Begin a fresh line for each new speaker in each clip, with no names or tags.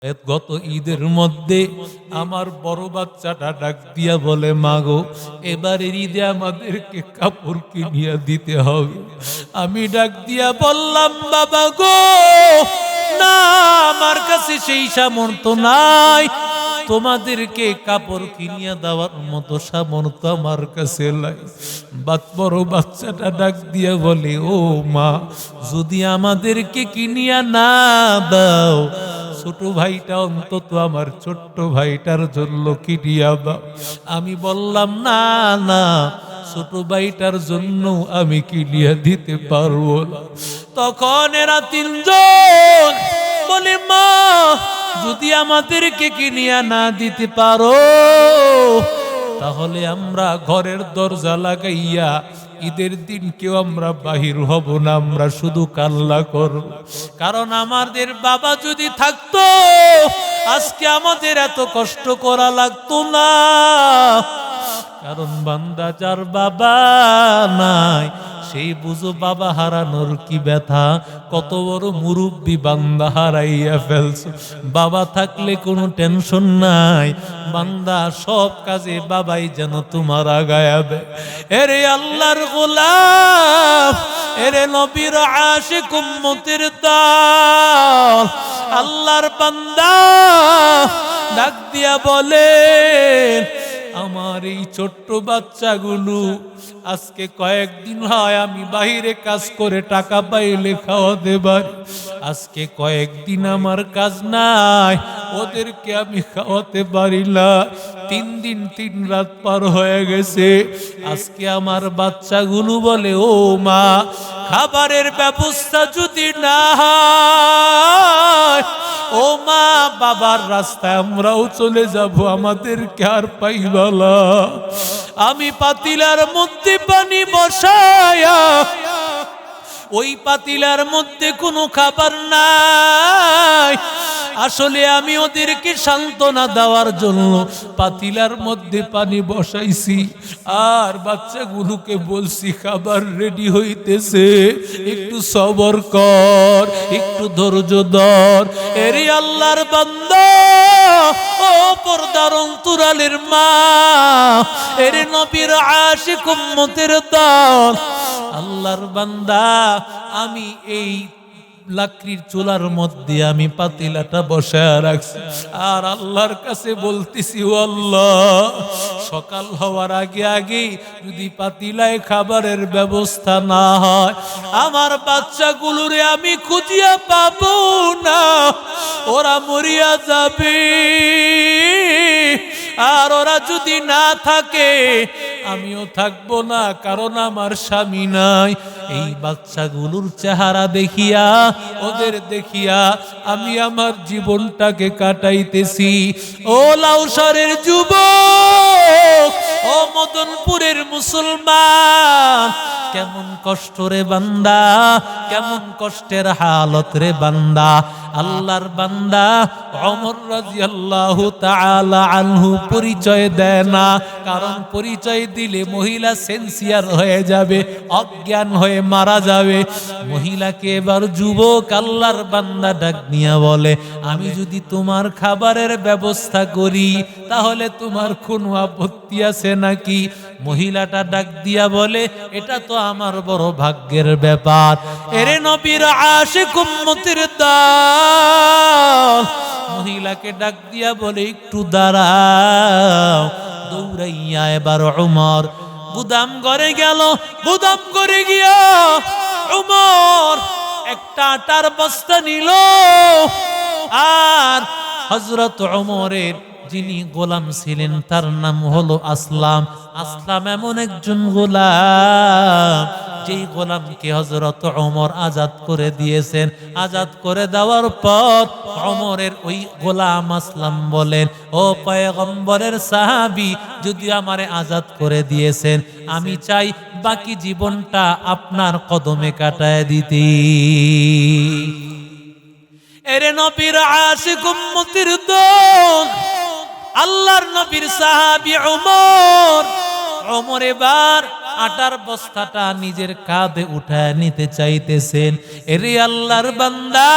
গত ঈদের মধ্যে আমার বড় বাচ্চাটা ডাক দিয়া বলে, মাগো এবারের ঈদে আমাদেরকে কাপড় কিনিয়া দিতে হবে। আমি ডাক দিয়া বললাম, বাবা গো না, আমার কাছে সেই সামর্থ্য নাই, তোমাদেরকে কাপড় কিনিয়া দেওয়ার মতো সামর্থ্য আমার কাছে নাই। বড় বাচ্চাটা ডাক দিয়া বলে, ও মা, যদি আমাদেরকে কিনিয়া না দাও, ছোট ভাইটা অন্তত আমার ছোট্ট ভাইটার জন্য কিনিয়া দাও। আমি বললাম, না না, ছোট ভাইটার জন্য আমি কিনিয়া দিতে পারবো না। তখন এরা তিনজন বলে, মা যদি আমাদেরকে কিনিয়া না দিতে পারো, তাহলে আমরা ঘরের দরজা লাগাইয়া ঈদের দিন কেউ আমরা বাহির হব না, আমরা শুধু কান্না করব। কারণ আমাদের বাবা যদি থাকতো, আজকে আমাদের এত কষ্ট করা লাগতো না। কারণ বান্দা যার বাবা নাই, সেই বুঝো বাবা হারানোর কি ব্যথা। কত বড় মুরব্বী বান্দা হারাইয়া ফেলছো। বাবা থাকলে কোনো টেনশন নাই, বান্দা সব কাজে বাবাই যেন তোমার আগায়াবে। এরে আল্লাহর গোলাম, এরে নবীর আশিক উম্মতের দল, আল্লাহর বান্দা ডাক দিয়া বলে, আমার এই ছোট্ট বাচ্চাগুলো আজকে কয়েকদিন হয় আমি বাহিরে কাজ করে টাকা পাইলে খাওয়াতে পারি, আজকে কয়েকদিন আমার কাজ নাই, ওদেরকে আমি খাওয়াতে পারি না। 3 দিন 3 রাত পার হয়ে গেছে। আজকে আমার বাচ্চাগুলো বলে, ও মা, খাবারের ব্যবস্থা যদি না হয়, ও মা, বাবার রাস্তায় আমরাও চলে যাব, আমাদেরকে আর পাইবালা। আমি পাতিলার মধ্যে পানি বসায়া, ওই পাতিলার মধ্যে কোনো খাবার নাই। আসলে আমি ওদেরকে সান্ত্বনা দেওয়ার জন্য পাতিলার মধ্যে পানি বসাইছি, আর বাচ্চাগুলোকে বলছি খাবার রেডি হইতেছে, একটু সবর কর, একটু ধৈর্য ধর। এরে আল্লাহর বান্দা, ও পর্দার অন্তরালের মা, এরে নবীর আশিক উম্মতের দল, আল্লাহর বান্দা, আমি এই লাকড়ির চুলার মধ্যে আমি পাতিলাটা বসায় রাখছি, আর আল্লাহর কাছে বলতেছি, ও আল্লাহ, সকাল হওয়ার আগে আগে যদি পাতিলায় খাবারের ব্যবস্থা না হয়, আমার বাচ্চাগুলোরে আমি খুঁজিয়া পাবো না, ওরা মরিয়া যাবে। আর ওরা যদি না থাকে, আমিও থাকবো না, কারণ আমার স্বামী নাই। এই বাচ্চাগুলোর চেহারা দেখিয়া, ওদের দেখিয়া আমি আমার জীবনটাকে কাটাইতেছি। ও লাউসারের যুবক, ও মদনপুরের মুসলমান, কেমন কষ্ট রে বান্দা, কেমন কষ্টের হালত রে বান্দা। আল্লাহর বান্দা ওমর রাদিয়াল্লাহু তাআলা আনহু পরিচয় দেয় না, কারণ পরিচয় দিলে মহিলা সেন্সিয়ার হয়ে যাবে, অজ্ঞান হয়ে মারা যাবে। মহিলাকে এবার যুবক আল্লাহর বান্দা ডাক নিয়ে বলে, আমি যদি তোমার খাবারের ব্যবস্থা করি, তাহলে তোমার কোনো আপত্তি আছে নাকি? মহিলাটা ডাক দিয়া বলে, এটা তো আমার বড় ভাগ্যের ব্যাপার। এরে নবীর আশিক উম্মতের দল, মহিলাকে ডাক দিয়া বলে, একটু দাঁড়াও। দৌড়াইয়া এবার ওমর গুদাম ঘরে গেল। গুদাম ঘরে গিয়া ওমর একটা আটার বস্তা নিল, আর হযরত ওমরের যিনি গোলাম ছিলেন তার নাম হলো আসলাম। আসলাম এমন একজন গোলাম, যেই গোলামকে হযরত ওমর আজাদ করে দিয়েছেন। আজাদ করে দেওয়ার পর ওমরের ওই গোলাম আসলাম বলেন, ও পয়গম্বরের সাহাবী, যদি আমারে আজাদ করে দিয়েছেন, আমি চাই বাকি জীবনটা আপনার কদমে কাটায় দিতে। এরে নবীর আশিক উম্মতের দল, আল্লাহর নবীর সাহাবী ওমর। ওমর এবার আটার বস্তাটা নিজের কাঁধে উঠায় নিতে চাইতেছেন। এরে আল্লাহর বান্দা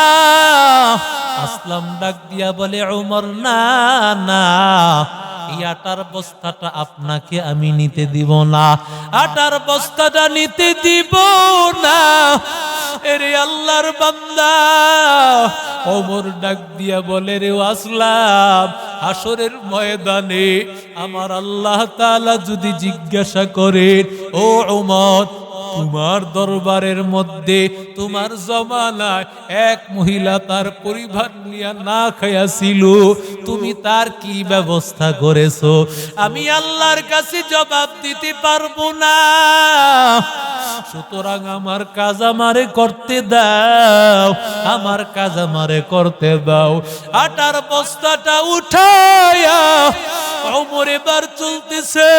আসলাম ডাক দিয়া বলে, ওমর না না, এই আটার বস্তাটা আপনাকে আমি নিতে দিব না, আটার বস্তাটা নিতে দিব না। এরে আল্লাহর বান্দা ওমর ডাক দিয়া বলে, রে আসলাম, হাসরের ময়দানে আমার আল্লাহ তাআলা যদি জিজ্ঞাসা করেন, ও ওমর, তোমার দরবারের মধ্যে তোমার জমানায় এক মহিলা তার পরিবার নিয়ে না খায়া ছিল, তুমি তার কি ব্যবস্থা করেছো? আমি আল্লাহর কাছে জবাব দিতে পারবো না, সুতরাং আমার কাজ আমারে করতে দাও, আমার কাজ আমারে করতে দাও। আটার বস্তাটা উঠায়া ওমর এবার চলতেছে।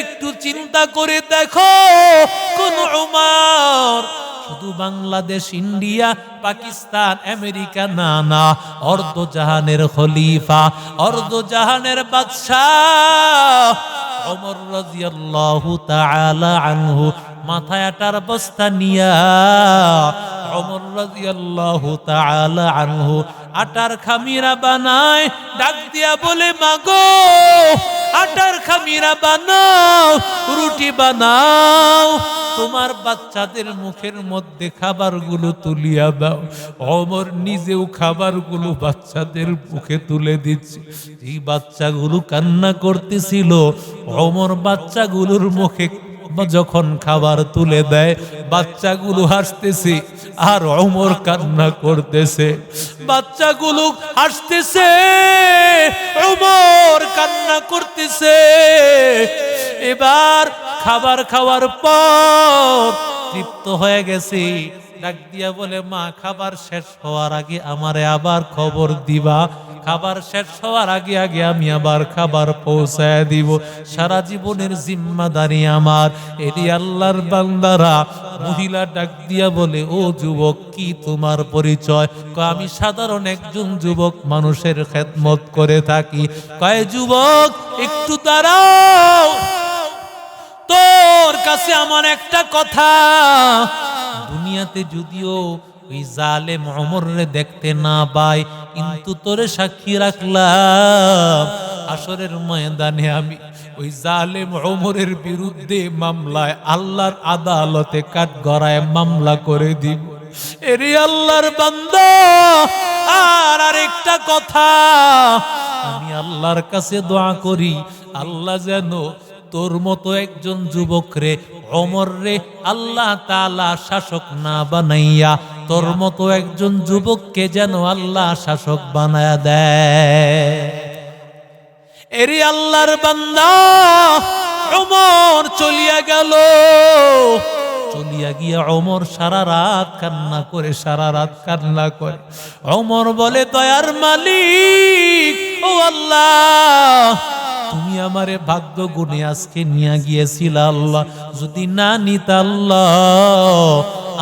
একটু চিন্তা করে দেখো, কোন ওমর শুধু বাংলাদেশ, ইন্ডিয়া, পাকিস্তান, আমেরিকা না, না, অর্ধজাহানের খলিফা, অর্ধজাহানের বাদশাহ ওমর রাদিয়াল্লাহু তাআলা আনহু মাথায় আটার বস্তা নিয়া ওমর রাদিয়াল্লাহু তাআলা আনহু আটার খামিরা বানায়, ডাক দিয়া বলে, মাগো আটার খামিরা বানাও, রুটি বানাও, তোমার বাচ্চাদের মুখের মধ্যে খাবারগুলো তুলিয়া দাও। ওমর নিজেও খাবারগুলো বাচ্চাদের মুখে তুলে দিচ্ছে। এই বাচ্চাগুলো কান্না করতেছিল, ওমর বাচ্চাগুলোর মুখে যখন খাবার তুলে দেয়, বাচ্চাগুলো হাসতেছে আর ওমর কান্না করতেছে। বাচ্চাগুলো হাসতেছে, ওমর কান্না করতেছে। এবার খাবার খাওয়ার পর তৃপ্ত হয়ে গেছে, ডাক দিয়া বলে, মা খাবার শেষ হওয়ার আগে আমারে আবার খবর দিবা, খাবার শেষ হওয়ার আগে আগে আমি আবার খাবার পৌঁছায় দিব, সারা জীবনের জিম্মাদারি আমার। এটি আল্লাহর বান্দারা, মহিলা ডাক দিয়া বলে, ও যুবক, কি তোমার পরিচয়? আমি সাধারণ একজন যুবক, মানুষের খেদমত করে থাকি। কয়, যুবক একটু দাঁড়াও, তোর কাছে আমার একটা কথা। দুনিয়াতে যদিও ওই জালেম ওমরে দেখতে না পাই, কিন্তু তোরে সাক্ষী রাখলাম, হাসরের ময়দানে আমি ওই জালেম ওমরের বিরুদ্ধে মামলায় আল্লাহর আদালতে কাঠগড়ায় মামলা করে দিব। এরে আল্লাহর বান্দা, আর আরেকটা কথা, আমি আল্লাহর কাছে দোয়া করি, আল্লাহ যেন তোর মতো একজন যুবক রে, ওমর রে, আল্লাহ তাআলা শাসক না বানাইয়া তোর মতো একজন যুবককে যেন আল্লাহ শাসক বানায়া দেয়। এরে আল্লাহর বান্দা, ওমর চলিয়া গেল। চলিয়া গিয়া ওমর সারা রাত কান্না করে, সারা রাত কান্না করে। ওমর বলে, দয়ার মালিক, ও আল্লাহ, তুমি আমারে ভাগ্য গুণে আজকে নিয়ে গিয়েছিলা আল্লাহ, যদি না নিতা আল্লাহ,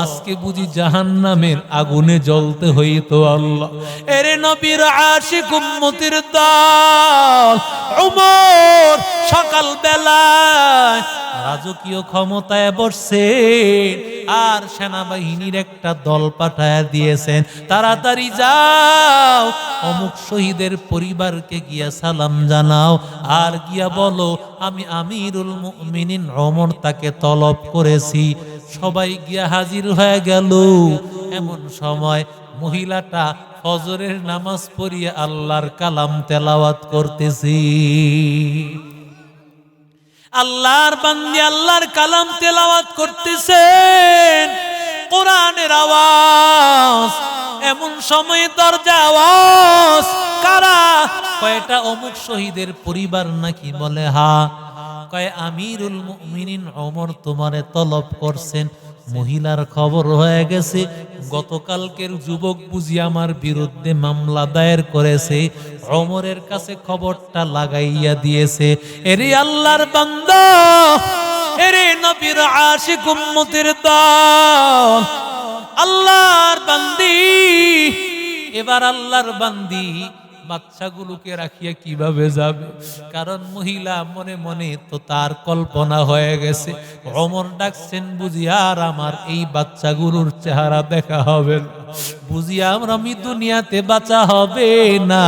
আজকে বুঝি জাহান্নামের আগুনে জ্বলতে হইতো আল্লাহ। এরে নবীর আশিক উম্মতের দল ওমর সকাল বেলায় রাজকীয় ক্ষমতায় বসছে আর সেনাবাহিনীর একটা দল পাঠায় দিয়েছেন, তাড়াতাড়ি যাও, অমুক শহীদের পরিবারকে গিয়া সালাম জানাও, আর গিয়া বলো আমি আমিরুল মুমিনিন ওমর তাকে তলব করেছি। সবাই গিয়া হাজির হয়ে গেল। এমন সময় মহিলাটা ফজরের নামাজ পড়িয়া আল্লাহর কালাম তেলাওয়াত করতেছি। আল্লাহর বান্দী আল্লাহর কালাম তেলাওয়াত করতেছেন, কোরআনের আওয়াজ। এমন সময় দরজা আওয়াজ, কারা? কয়টা অমুক শহীদের পরিবার নাকি? বলে হা। কয় আমিরুল মুমিনিন ওমর তোমারে তলব করছেন। মহিলার খবর হয়ে গেছে, গতকালকের যুবক বুঝি আমার বিরুদ্ধে মামলা দায়ের করেছে, ওমরের কাছে খবরটা লাগাইয়া দিয়েছে। এরে আল্লাহর বান্দা, এরে নবীর আশিক উম্মতের দল, আল্লাহর বান্দি, এবার আল্লাহর বান্দি বাচ্চাগুলোকে রাখিয়া কিভাবে যাবে? কারণ মহিলা মনে মনে তো তার কল্পনা হয়ে গেছে, ওমর ডাকছেন বুঝি আর আমার এই বাচ্চাগুলোর চেহারা দেখা হবে না, বুঝি আমি দুনিয়াতে বাঁচা হবে না।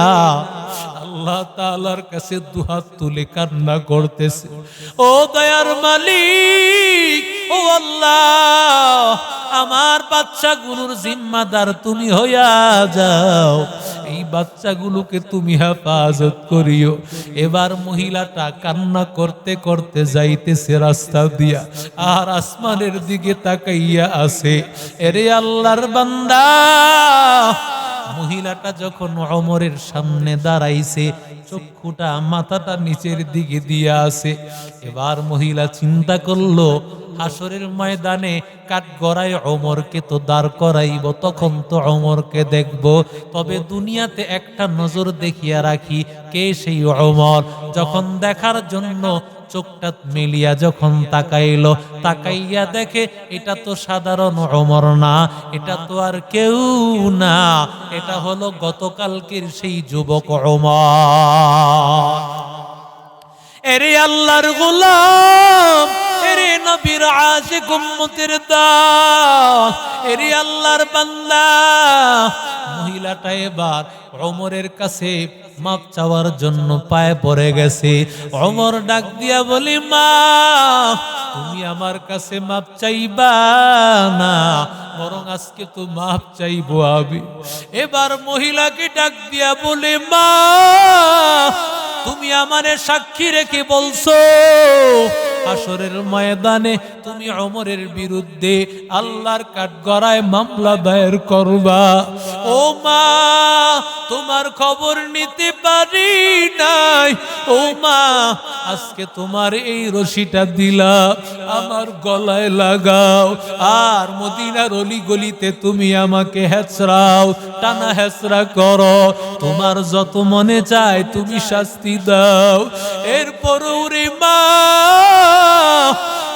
আল্লাহ তাআলার কাছে দুহাত তুলে কান্না করতেছে, ও দয়ার মালিক, ও আল্লাহ, আমার বাচ্চাগুলোর জিম্মাদার তুমি হইয়া যাও, এই বাচ্চাগুলোকে তুমি হেফাজত করিও। এবার মহিলাটা কান্না করতে করতে যাইতেছে রাস্তা দিয়া, আর আসমানের দিকে তাকাইয়া আছে। এরে আল্লাহর বান্দা, মহিলাটা যখন ওমরের সামনে দাঁড়াইছে, চক্ষুটা মাথাটা নিচের দিকে দিয়া আছে। এবার মহিলা চিন্তা করলো, হাসরের ময়দানে কাঠগড়ায় ওমরকে তো দাঁড় করাইব, তখন তো ওমরকে দেখব, তবে দুনিয়াতে একটা নজর দেখিয়া রাখি কে সেই ওমর। যখন দেখার জন্য চোখটা মেলিয়া যখন তাকাইলো, তাকাইয়া দেখে এটা তো সাধারণ ওমর না, এটা তো আর কেউ না, এটা হলো গতকালকের সেই যুবক ওমর। এরে আল্লাহর গোলাম, এরে নবীর আশিক উম্মতের দল, এরে আল্লাহর বান্দা, মহিলাটা এবার ওমরের কাছে মাপ চাওয়ার জন্য পায়ে পড়ে গেছে। ওমর ডাক দিয়া বলি, মা তুমি আমার কাছে মাপ চাইবা না, বরং আজকে তো মাপ চাইবো আমি। এবার মহিলাকে ডাক দিয়া বলে, মা তুমি আমারে সাক্ষী রেখে বলছো হাসরের ময়দানে তুমি ওমরের বিরুদ্ধে আল্লাহর কাঠগড়ায় মামলা দায়ের করবা। ও মা, তোমার খবর নিতে পারি নাই, ও মা আজকে তোমার এই রশিটা দিলা আমার গলায় লাগাও, আর মদিনার অলি গলিতে তুমি আমাকে হেঁচড়াও, টানা হেঁচড়া করো, তোমার যত মনে চায় তুমি শাস্তি দাও। এরপরও রে মা,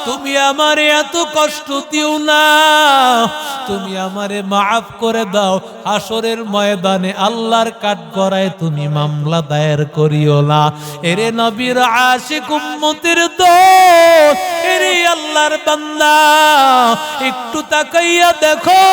তুমি আমারে এত কষ্ট দিও না, তুমি আমারে মাফ করে দাও, হাসরের ময়দানে আল্লাহর কাঠগড়ায় তুমি মামলা দায়ের করিও না। এরে নবীর আশিক উম্মতের দল, এরে আল্লাহর বান্দা, একটু তাকাইয়া দেখো,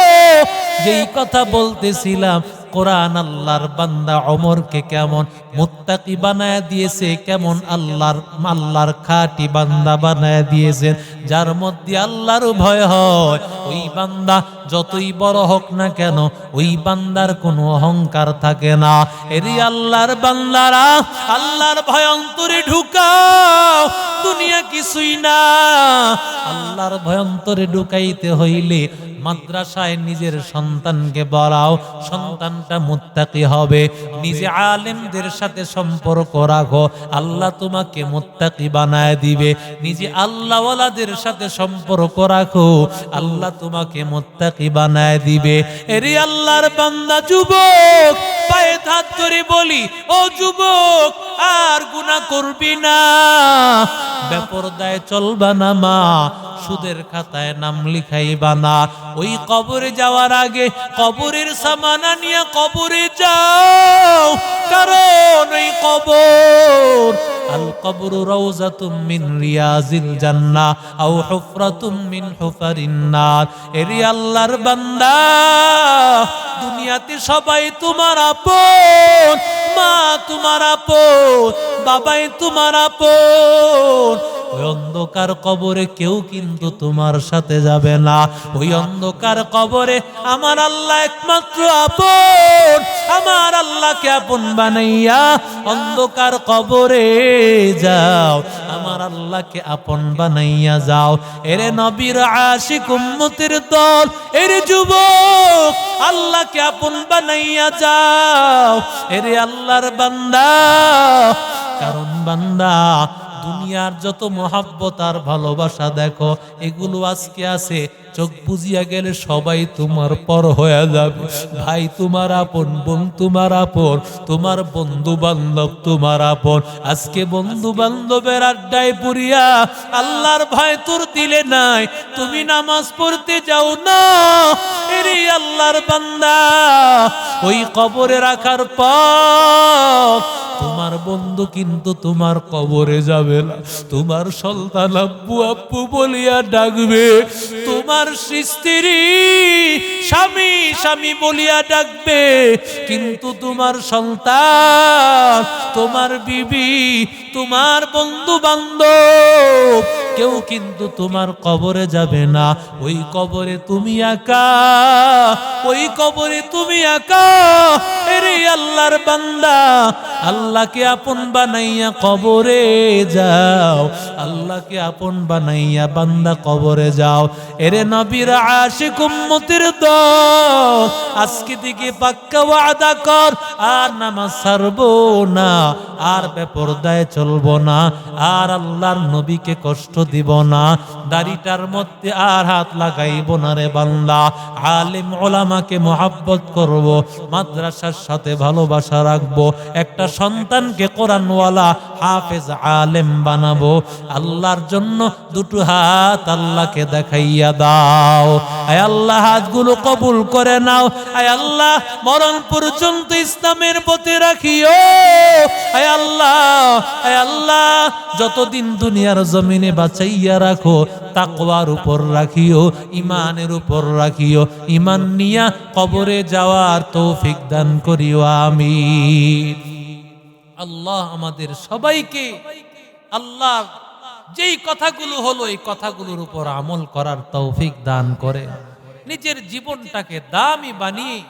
যেই কথা বলতেছিলাম, কোরআন আল্লাহর বান্দা ওমরকে কেমন মুত্তাকি বানায় দিয়েছে, কেমন আল্লাহর খাঁটি বান্দা বানায় দিয়েছেন, যার মধ্যে আল্লাহর ভয় হয়। ওই বান্দা যতই বড় হোক না কেন, ওই বান্দার কোনো অহংকার থাকে না। এরই আল্লাহর বান্দারা আল্লাহর ভয় অন্তরে ঢুকাও, দুনিয়া কিছুই না। আল্লাহর ভয় অন্তরে ঢুকাইতে হইলে মাদ্রাসায় নিজের সন্তানকে বলাও, সন্তানটা মুত্তাকি হবে। নিজে আলেমদের সাথে সম্পর্ক রাখো, আল্লাহ তোমাকে মুত্তাকি বানায় দিবে। নিজে আল্লাহওয়ালাদের সাথে সম্পর্ক রাখো, আল্লাহ তোমাকে মুত্তাকি বানায় দিবে। এরে আল্লাহর বান্দা যুবক, পায়ে হাত ধরে বলি, ও যুবক আর গুনাহ করবি না, বেপরদায় চলবা না মা, সুদের খাতায় নাম লিখাইবা না। ওই কবরে যাওয়ার আগে কবরের সামানা নিয়ে কবরে যাও, কারণ ওই কবর, আল কবরু রাউযাতুম মিন রিয়াজিল জান্নাহ আও হুফরাতুম মিন হুফারিন নার। এরে আল্লাহর বান্দা, দুনিয়াতে সবাই তোমার আপন, মা তোমার আপন, বাবাই তোমার আপন, ওই অন্ধকার কবরে কেউ কিন্তু তোমার সাথে যাবে না। ওই অন্ধকার কবরে আমার আল্লাহ একমাত্র আপন, আমার আল্লাহকে আপন বানাইয়া অন্ধকার কবরে যাও, আমার আল্লাহকে আপন বানাইয়া যাও। এরে নবীর আশিক উম্মতের দল, এরে যুবক আল্লাহকে আপন বানাইয়া যাও। এরে আল্লাহর বান্দা, কারণ বান্দা দুনিয়ার যত মহাব্বত আর ভালোবাসা দেখো, এগুলো আজকে আছে, চোখ বুজিয়া গেলে সবাই তোমার পর হয়ে যাবে। ভাই তোমার আপন, বোন তোমার আপন, তোমার বন্ধু বান্ধব তোমার আপন। আজকে বন্ধু বান্ধবের আড্ডায় পুরিয়া আল্লাহর ভয় তোর দিলে নাই, তুমি নামাজ পড়তে যাও না। এরে আল্লাহর বান্দা, ওই কবরে রাখার পর তোমার বন্ধু কিন্তু তোমার কবরে যাবে না। তোমার সন্তান আব্বু আব্বু বলিয়া ডাকবে, তোমার স্ত্রী স্বামী স্বামী বলিয়া ডাকবে, কিন্তু তোমার সন্তান, তোমার বিবি, তোমার বন্ধু বান্ধব কেউ কিন্তু তোমার কবরে যাবে না। ওই কবরে তুমি একা, ওই কবরে তুমি একা। এরে আল্লাহর বান্দা, আল্লাহকে আপন বানাইয়া কবরে যাও, আল্লাহকে আপন বানাইয়া বান্দা কবরে যাও। এরে নবীর আশিক উম্মতের দল, আজকে থেকে পাক্কা ওয়াদা কর, আর নামাজ ছাড়বো না, আর বেপরদায় চলবো না, আর আল্লাহর নবীকে কষ্ট দিব না, দাড়িটার মধ্যে আর হাত লাগাইব না রে বান্দা। আলেম ওলামাকে মহাব্বত করব, মাদ্রাসার সাথে ভালোবাসা রাখবো, একটা সন্তানকে কোরআনওয়ালা হাফেজ আলেম বানাবো। আল্লাহর জন্য দুটো হাত আল্লাহকে দেখাইয়া দাও। আয় আল্লাহ, হাতগুলো কবুল করে নাও। আয় আল্লাহ, মরণ পর্যন্ত ইসলামের পথে রাখিও। আয় আল্লাহ, আয় আল্লাহ, যতদিন দুনিয়ার জমিনে বাঁচাইয়া রাখো, তাকওয়ার উপর রাখিও, ইমানের উপর রাখিও। ইমান নিয়া কবরে যাওয়ার তৌফিক দান করিও, আমিন। আল্লাহ আমাদের সবাইকে আল্লাহ যেই কথাগুলো হলো এই কথাগুলোর উপর আমল করার তৌফিক দান করে, নিজের জীবনটাকে দামি বানিয়ে